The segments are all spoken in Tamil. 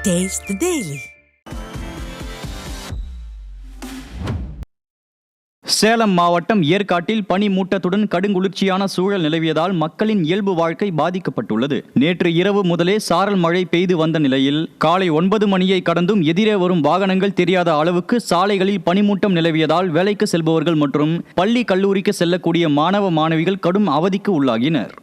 Taste the Daily. சேலம் மாவட்டம் ஏற்காட்டில் பனி மூட்டத்துடன் கடுங்குளிர்ச்சியான சூழல் நிலவியதால் மக்களின் இயல்பு வாழ்க்கை பாதிக்கப்பட்டுள்ளது. நேற்று இரவு முதலே சாரல் மழை பெய்து வந்த நிலையில் காலை 9 மணியை கடந்தும் எதிரே வரும் வாகனங்கள் தெரியாத அளவுக்கு சாலைகளில் பனிமூட்டம் நிலவியதால் வேலைக்கு செல்பவர்கள் மற்றும் பள்ளி கல்லூரிக்கு செல்லக்கூடிய மாணவ மாணவிகள் கடும் அவதிக்கு உள்ளாகினர்.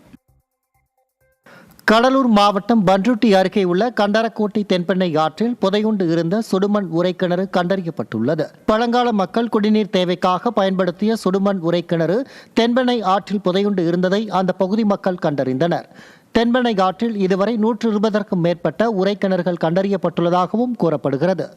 கடலூர் மாவட்டம் பண்ருட்டி அருகே உள்ள கண்டரக்கோட்டை தென்பெண்ணை ஆற்றில் புதையுண்டு இருந்த சுடுமண் உரைக்கிணறு கண்டறியப்பட்டுள்ளது. பழங்கால மக்கள் குடிநீர் தேவைக்காக பயன்படுத்திய சுடுமண் உரைக்கிணறு தென்பெண்ணை ஆற்றில் புதையுண்டு இருந்ததை அந்த பகுதி மக்கள் கண்டறிந்தனர். தென்பெண்ணை ஆற்றில் இதுவரை 120க்கும் மேற்பட்ட உரைக்கிணறுகள் கண்டறியப்பட்டுள்ளதாகவும் கூறப்படுகிறது.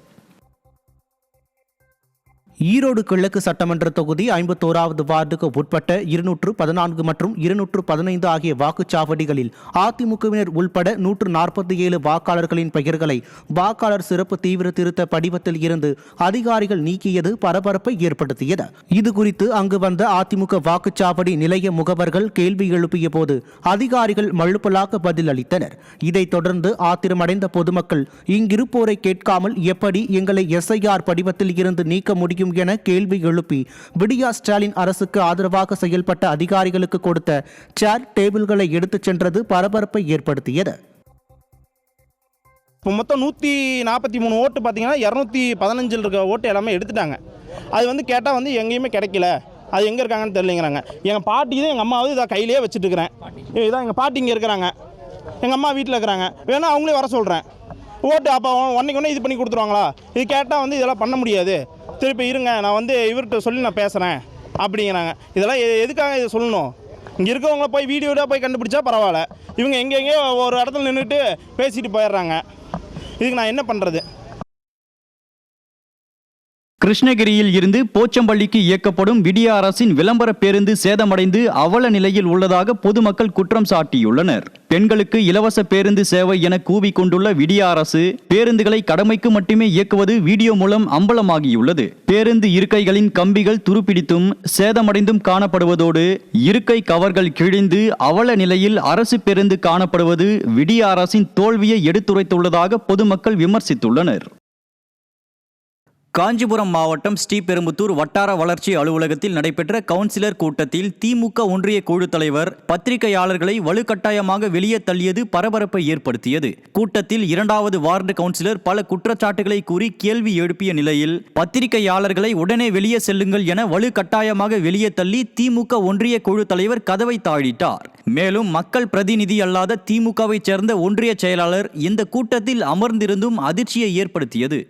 ஈரோடு கிழக்கு சட்டமன்ற தொகுதி 51வது வார்டுக்கு உட்பட்ட 214 மற்றும் 215 ஆகிய வாக்குச்சாவடிகளில் அதிமுகவினர் உள்பட 147 வாக்காளர்களின் பெயர்களை வாக்காளர் சிறப்பு தீவிர திருத்த படிவத்தில் இருந்து அதிகாரிகள் நீக்கியது பரபரப்பை ஏற்படுத்தியது. இதுகுறித்து அங்கு வந்த அதிமுக வாக்குச்சாவடி நிலைய முகவர்கள் கேள்வி எழுப்பிய போது அதிகாரிகள் மழுப்பலாக பதில் அளித்தனர். இதைத் தொடர்ந்து ஆத்திரமடைந்த பொதுமக்கள் இங்கிருப்போரை கேட்காமல் எப்படி எங்களை எஸ்ஐஆர் படிவத்தில் இருந்து நீக்க முடியும் என கேள்வி எழுப்பி விடியா ஸ்டாலின் அரசுக்கு ஆதரவாக செயல்பட்ட அதிகாரிகளுக்கு கொடுத்த சேர் டேபிள்களை எடுத்துச் சென்றது பரபரப்பை ஏற்படுத்தியது. இப்போ மொத்தம் 143 ஓட்டு பார்த்தீங்கன்னா 215 இருக்க ஓட்டு எல்லாமே எடுத்துட்டாங்க. அது கேட்டால் எங்கேயுமே கிடைக்கல, அது எங்கே இருக்காங்கன்னு தெரியலைங்கிறாங்க. எங்கள் பாட்டி தான் எங்கள் அம்மாவது இதை கையிலே வச்சுட்டு இருக்கிறேன். இதான் எங்கள் பாட்டி இங்கே இருக்கிறாங்க, எங்கள் அம்மா வீட்டில் இருக்கிறாங்க. வேணா அவங்களே வர சொல்கிறேன். ஓட்டு அப்போ ஒன்றைக்கு இது பண்ணி கொடுத்துருவாங்களா? இது கேட்டால் இதெல்லாம் பண்ண முடியாது, திருப்பி இருங்க நான் இவர்கிட்ட சொல்லி நான் பேசுகிறேன் அப்படிங்கிறாங்க. இதெல்லாம் எதுக்காக இதை சொல்லணும்? இங்கே இருக்கவங்கள போய் வீடியோடாக போய் கண்டுபிடிச்சா பரவாயில்ல, இவங்க எங்கெங்கேயோ ஒரு இடத்துல நின்றுட்டு பேசிட்டு போயிடுறாங்க. இதுக்கு நான் என்ன பண்ணுறது? கிருஷ்ணகிரியில் இருந்து போச்சம்பள்ளிக்கு இயக்கப்படும் விடியா அரசின் விளம்பர பேருந்து சேதமடைந்து அவல நிலையில் உள்ளதாக பொதுமக்கள் குற்றம் சாட்டியுள்ளனர். பெண்களுக்கு இலவச பேருந்து சேவை என கூவிக்கொண்டுள்ள விடியா அரசு பேருந்துகளை கடமைக்கு மட்டுமே இயக்குவது வீடியோ மூலம் அம்பலமாகியுள்ளது. பேருந்து இருக்கைகளின் கம்பிகள் துருப்பிடித்தும் சேதமடைந்தும் காணப்படுவதோடு இருக்கை கவர்கள் கிழிந்து அவல நிலையில் அரசு பேருந்து காணப்படுவது விடியா அரசின் தோல்வியை எடுத்துரைத்துள்ளதாக பொதுமக்கள் விமர்சித்துள்ளனர். காஞ்சிபுரம் மாவட்டம் ஸ்ரீபெரும்புத்தூர் வட்டார வளர்ச்சி அலுவலகத்தில் நடைபெற்ற கவுன்சிலர் கூட்டத்தில் திமுக ஒன்றிய குழு தலைவர் பத்திரிகையாளர்களை வலுக்கட்டாயமாக வெளியே தள்ளியது பரபரப்பை ஏற்படுத்தியது. கூட்டத்தில் 2வது வார்டு கவுன்சிலர் பல குற்றச்சாட்டுகளை கூறி கேள்வி எழுப்பிய நிலையில் பத்திரிகையாளர்களை உடனே வெளியே செல்லுங்கள் என வலுக்கட்டாயமாக வெளியே தள்ளி திமுக ஒன்றிய குழு தலைவர் கதவை தாழிட்டார். மேலும் மக்கள் பிரதிநிதி அல்லாத திமுகவை சேர்ந்த ஒன்றிய செயலாளர் இந்த கூட்டத்தில் அமர்ந்திருந்தும் அதிர்ச்சியை ஏற்படுத்தியது.